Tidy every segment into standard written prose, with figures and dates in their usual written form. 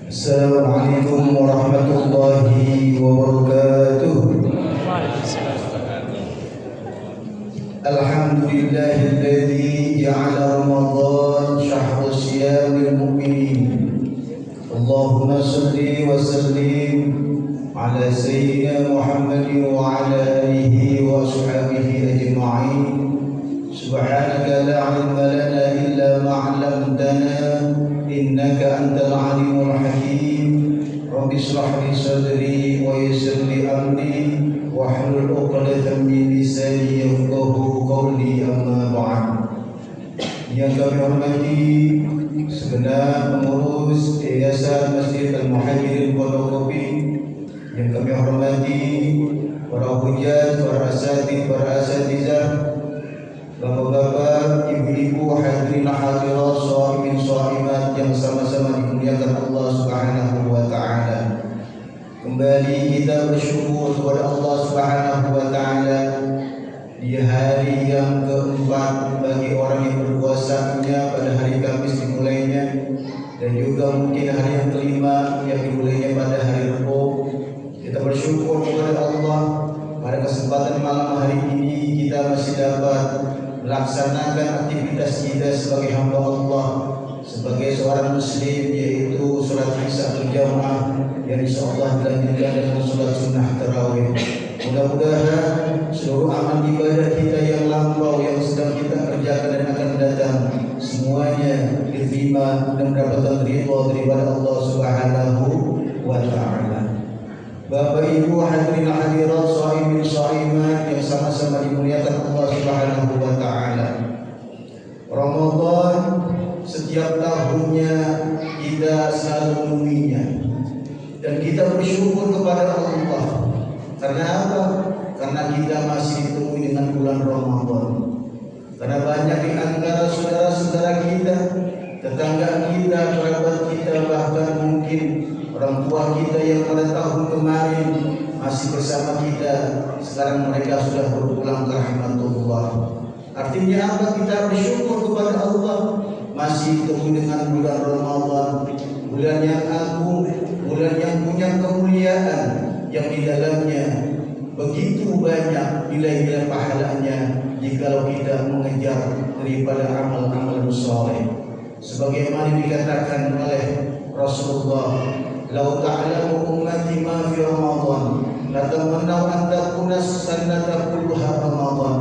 Assalamualaikum warahmatullahi wabarakatuh. Alhamdulillahilladzi ja'ala Ramadan syahrul siyamil mu'minin. Allahumma salli wa sallim ala sayyidina Muhammadin wa ala alihi wa ashabihi ajma'in. Subhanaka la ilma lana illa ma 'allamtana innaka antal alimul hakim. Rabbi shrah li sadri wa yassir li amri wahlul 'uqdatam min lisani yafqahu qawli, amma ba'd. Yang kami hormati segenap pengurus Yayasan Masjid Al-Muhajirin Pondok Kopi, yang kami hormati para hujjah, para asatidz, para asatizah, bapak-bapak, ibu-ibu, hadirin hadirat, shaimin shaimat yang sama-sama dimuliakan Allah Subhanahu wa taala. Kembali kita bersyukur kepada Allah Subhanahu wa taala di hari yang keempat bagi orang yang berpuasanya pada hari Kamis dimulainya, dan juga mungkin hari yang kelima yang dimulainya pada hari Rabu. Kita bersyukur kepada Allah pada kesempatan malam hari ini kita masih dapat melaksanakan aktivitas kita sebagai hamba Allah, sebagai seorang muslim, yaitu sholat isya berjamaah yang insyaallah dilanjutkan dengan sholat sunnah tarawih. Mudah-mudahan seluruh amal ibadah kita yang lampau, yang sedang kita kerjakan dan akan datang, semuanya diterima dan mendapatkan ridha daripada Allah Subhanahu wa taala. Bapak Ibu hadirin hadirat, shaimin shaimat yang sama-sama dimuliakan Allah Subhanahu wa taala. Ramadan setiap tahunnya kita selalu menunggunya, dan kita bersyukur kepada Allah. Karena apa? Karena kita masih ditemui dengan bulan Ramadan. Karena banyak di antara saudara-saudara kita, tetangga kita, kerabat kita, bahkan mungkin orang tua kita yang pada tahun kemarin masih bersama kita, sekarang mereka sudah berpulang ke rahmatullah. Artinya apa? Kita bersyukur kepada Allah masih ditemui dengan bulan Ramadan, bulan yang agung, bulan yang punya kemuliaan, yang di dalamnya begitu banyak nilai-nilai pahalanya jikalau kita mengejar daripada amal-amal saleh. Sebagaimana dikatakan oleh Rasulullah, "Lau ta'lamu ummati ma fi Ramadan, la tamannau an takuna sanata kulluha Ramadan."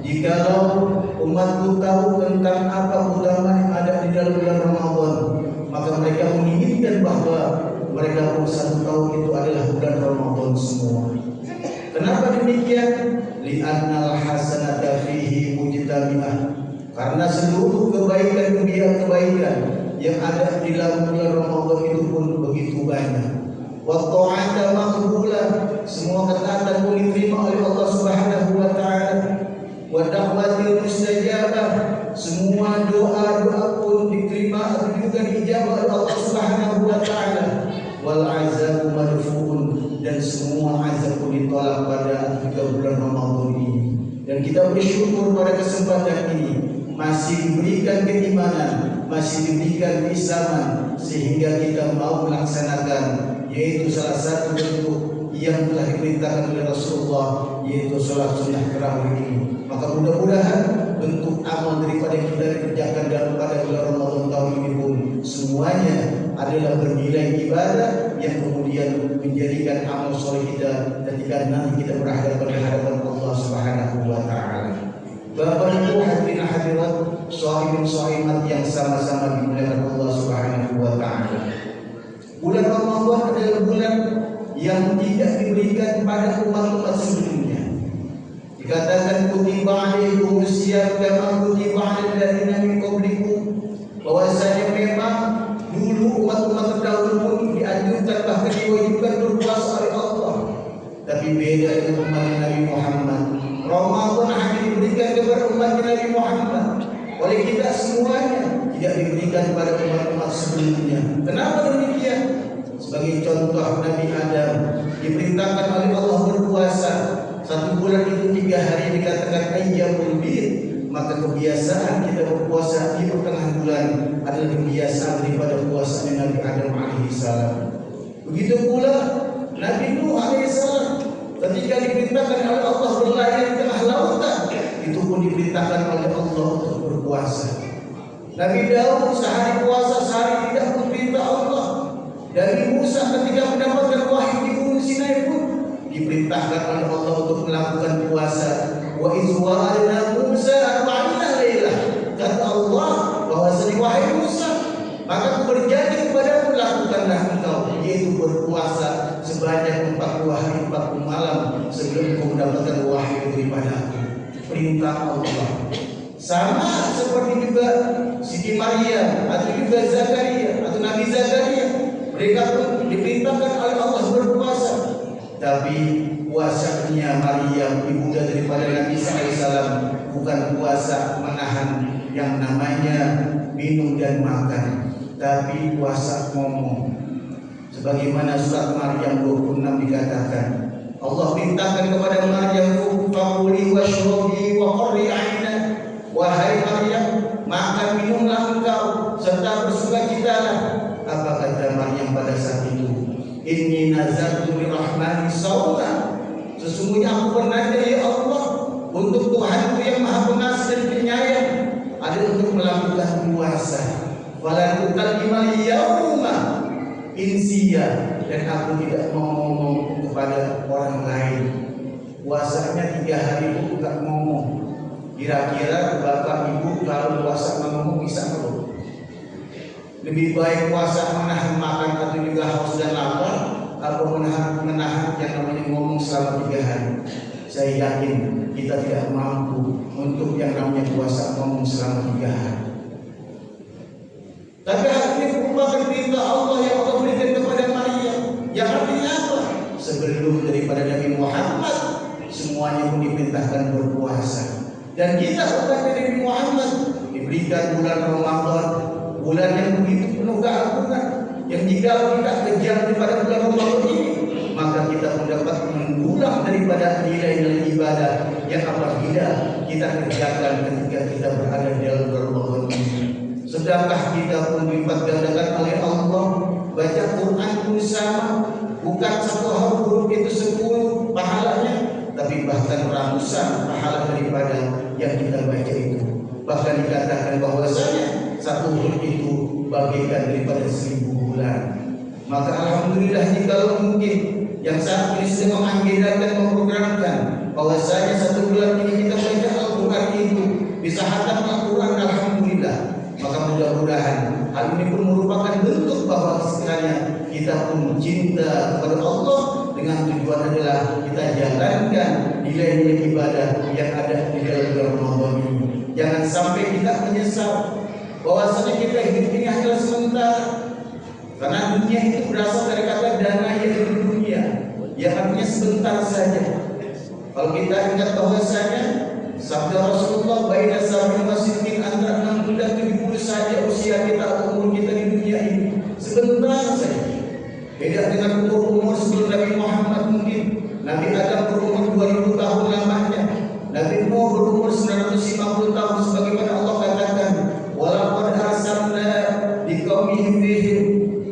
Jikalau umatku tahu tentang apa keutamaan yang ada di dalam bulan Ramadan, maka mereka menginginkan bahwa mereka pun satu tahun itu adalah bulan Ramadan semua. Kenapa demikian? Li'annal hasanata fihi mujtami'ah. Karena seluruh kebaikan yang ada di dalam bulan Ramadan itu pun begitu banyak. Wa ta'ata maqbulah, semua ketaatan pun diterima oleh Allah Subhanahu wa taala. Wa da'watil mustajabah, semua doa-doa pun diterima atau juga dijawab oleh Allah Subhanahu wa taala. Wal azabu madfuun, dan semua azab pun ditolak pada juga bulan Ramadan ini. Dan kita bersyukur pada kesempatan ini masih diberikan keimanan, masih diberikan keislaman, sehingga kita mau melaksanakan, yaitu salah satu bentuk yang telah diperintahkan oleh Rasulullah, yaitu sholat sunnah tarawih ini. Maka mudah-mudahan bentuk amal daripada kita dikerjakan dalam pada bulan Ramadan tahun ini pun semuanya adalah bernilai ibadah yang kemudian menjadikan amal soleh kita ketika nanti kita berhadapan di hadapan Allah Subhanahu wa taala. Bapak Ibu hadirin hadirat, shaimin shaimat yang sama-sama dimuliakan Allah Subhanahu wa taala. Bulan Ramadan adalah bulan yang tidak diberikan pada umat-umat sebelumnya. Dikatakan kutiba alaikumus syiyam kama kutiba alal ladzina min qablikum, bahwasanya memang dulu umat-umat terdahulu pun dianjurkan, bahkan diwajibkan berpuasa oleh Allah. Tapi beda dengan umat Nabi Muhammad. Ramadan hanya diberikan kepada umat Nabi Muhammad. Oleh kita semuanya tidak diberikan kepada umat-umat sebelumnya. Kenapa demikian? Sebagai contoh, Nabi Adam diperintahkan oleh Allah berpuasa. Satu bulan itu 3 hari dikatakan ayyamul bid, maka kebiasaan kita berpuasa di pertengahan bulan adalah kebiasaan daripada puasanya Nabi Adam alaihissalam. Begitu pula Nabi Nuh alaihissalam ketika diperintahkan oleh Allah berlayar di tengah lautan, itu pun diperintahkan oleh Allah untuk berpuasa. Nabi Daud sehari puasa, sehari tidak, pun perintah Allah. Nabi Musa ketika mendapatkan wahyu di Gunung Sinai pun diperintahkan oleh Allah untuk melakukan puasa. Wa iz wa'adna Musa 40 lailah. Kata Allah bahwasanya wahai Musa, maka aku berjanji kepadamu, lakukanlah engkau, yaitu berpuasa sebanyak 40 hari 40 malam sebelum kau mendapatkan wahyu daripada aku. Perintah Allah. Sama seperti juga Siti Maryam atau juga Zakaria atau Nabi Zakaria, mereka pun diperintahkan oleh Allah berpuasa. Tapi puasanya Maryam ibunda daripada Nabi SAW bukan puasa menahan yang namanya minum dan makan, tapi puasa ngomong. Sebagaimana surat Maryam 26 dikatakan, Allah perintahkan kepada Maryam, "Fakuli washrabi wa qarri 'aina." Wahai Maryam, makan minumlah engkau serta bersukacitalah. Apa kata Maryam pada saat itu? Inni nazartu lirrahmani shauma. Sesungguhnya aku bernazar ya Allah untuk Tuhanku yang Maha Pengasih dan Penyayang, ada untuk melakukan puasa. Falan ukallimal yauma insiya, dan aku tidak mau ngomong kepada orang lain. Puasanya 3 hari itu enggak ngomong. Kira-kira bapak ibu kalau puasa ngomong bisa apa? Lebih baik puasa menahan makan atau juga haus dan lapar, atau menahan yang namanya ngomong selama 3 hari. Saya yakin kita tidak mampu untuk yang namanya puasa ngomong selama 3 hari. Tapi hal ini merupakan perintah Allah yang Allah berikan kepada Maryam. Yang artinya apa? Sebelum daripada Nabi Muhammad, semuanya pun diperintahkan berpuasa. Dan kita umat Nabi Muhammad diberikan bulan Ramadan, bulan yang begitu penuh keagungan, yang jika kita kejar daripada bulan Ramadan ini, maka kita mendapat mengulang daripada nilai-nilai ibadah yang apabila kita kerjakan ketika kita berada di dalam bulan Ramadan ini. Sedangkan kita pun dilipat gandakan oleh Allah. Baca Quran pun sama, bukan 1 huruf itu 10 pahalanya, tapi bahkan ratusan pahala daripada yang kita baca itu. Bahkan dikatakan bahwasanya 1 huruf itu bagaikan daripada 1000 bulan. Maka alhamdulillah jika mungkin yang saat ini sedang mengagendakan, memprogramkan bahwasanya 1 bulan ini kita baca Al-Quran itu bisa hatam Al-Quran, alhamdulillah. Maka mudah-mudahan hal ini pun merupakan bentuk bahwa sekiranya kita pun cinta kepada Allah, dengan tujuan adalah kita jalankan nilai-nilai ibadah yang ada di dalam bulan Ramadan ini. Jangan sampai kita menyesal bahwasanya kita hidup ini hanyalah sementara. Karena dunia itu berasal dari kata dana yang di dunia, yang artinya sebentar saja. Kalau kita ingat bahwasanya sabda Rasulullah, baina sabil wasitin, antara 60 dan 70 saja usia kita atau umur kita di dunia ini, sebentar saja. Beda dengan umur sebelum Nabi Muhammad. Mungkin Nabi Adam berumur 2000 tahun lamanya, Nabi Nuh berumur 950 tahun, sebagaimana Allah katakan, walaqad arsalna liqaumihi fihim,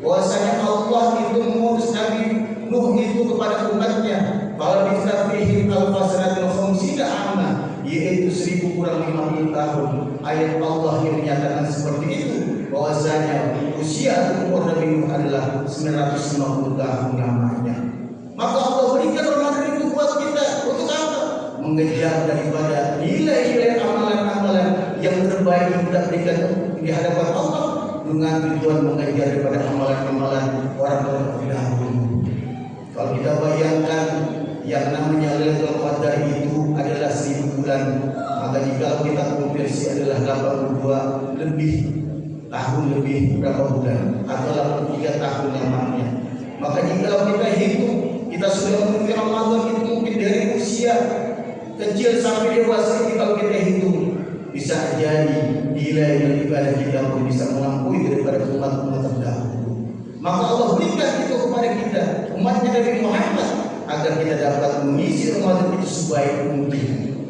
bahwasanya Allah itu mengurus Nabi Nuh itu kepada umatnya, fala bistafihim alfasanatul khamsina amma, yaitu 1000 kurang 50 tahun. Ayat Allah yang menyatakan seperti itu, bahwasanya usia umur Nabi Nuh adalah 950 tahun lamanya. Maka Allah berikan Ramadan itu buat kita untuk apa? Mengejar daripada nilai-nilai amalan-amalan yang terbaik yang kita berikan di hadapan Allah, dengan tujuan mengejar daripada amalan-amalan orang-orang terdahulu. Kalau kita bayangkan yang namanya Lailatul Qadar itu adalah 1000 bulan, maka jika kita konversi adalah 82 lebih tahun, lebih berapa bulan, atau 83 tahun lamanya. Maka jika kita hitung, kita sudah memenuhi Ramadan itu mungkin dari usia kecil sampai dewasa. Kalau kita hitung, bisa jadi nilai ibadah kita pun bisa melampaui daripada umat-umat terdahulu. Maka Allah berikan itu kepada kita, umatnya Nabi Muhammad, agar kita dapat mengisi Ramadan itu sebaik mungkin.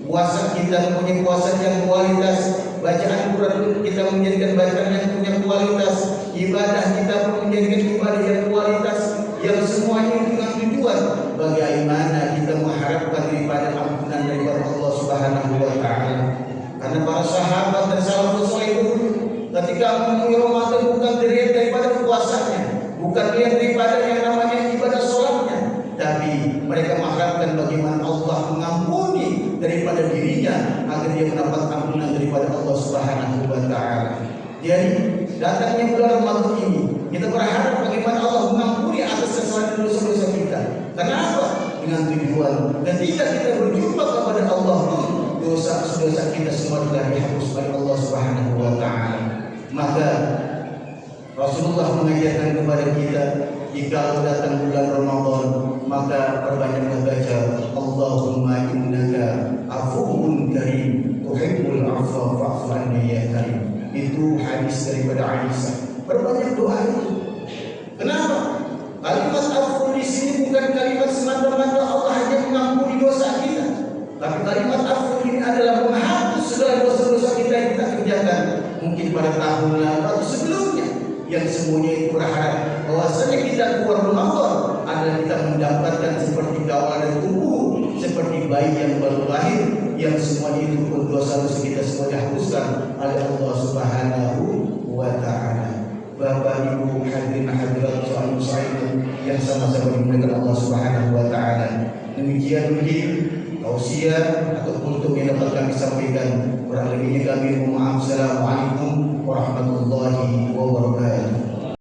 Puasa kita mempunyai puasa yang kualitas, bacaan Quran kita menjadikan bacaan yang ibadah kita pun menjadikan ibadah yang kualitas, yang semuanya dengan tujuan bagaimana kita mengharapkan daripada ampunan daripada Allah Subhanahu wa taala. Karena para sahabat dan salafus saleh dulu ketika memenuhi Ramadan bukan dilihat daripada puasanya, bukan dilihat daripada yang namanya ibadah sholatnya, tapi mereka mengharapkan bagaimana Allah mengampuni daripada dirinya agar dia mendapat ampunan daripada Allah Subhanahu wa taala. Jadi datangnya bulan Ramadan ini kita berharap bagaimana Allah mengampuni atas kesalahan dosa-dosa kita. Kenapa? Dengan tujuan ketika kita berjumpa kepada Allah, dosa-dosa kita semua telah dihapus oleh Allah Subhanahu wa taala. Maka Rasulullah mengajarkan kepada kita, jika datang bulan Ramadan, maka perbanyaklah baca Allahumma innaka afuwwun karim tuhibbul afwa fa'fu anni ya karim. Itu hadis daripada Aisyah. Perbanyak doa itu. Kenapa? Kalimat afu di sini bukan kalimat semata-mata Allah hanya mengampuni dosa kita, tapi kalimat afu ini adalah menghapus segala dosa-dosa kita yang kita kerjakan mungkin pada tahun lalu atau sebelumnya, yang semuanya itu berharap bahwasanya kita keluar Ramadan adalah kita mendapatkan seperti kawal dan tumbuh, seperti bayi yang baru lahir, yang semuanya itu pun dosa-dosa kita semua dihapuskan oleh Allah Subhanahu wa taala. Bapak Ibu hadirin hadirat muslimin yang sama-sama dimuliakan Allah Subhanahu wa taala. Demikian mungkin tausiah atau kultum yang dapat kami sampaikan. Kurang lebihnya kami mohon maaf. Assalamualaikum warahmatullahi wabarakatuh.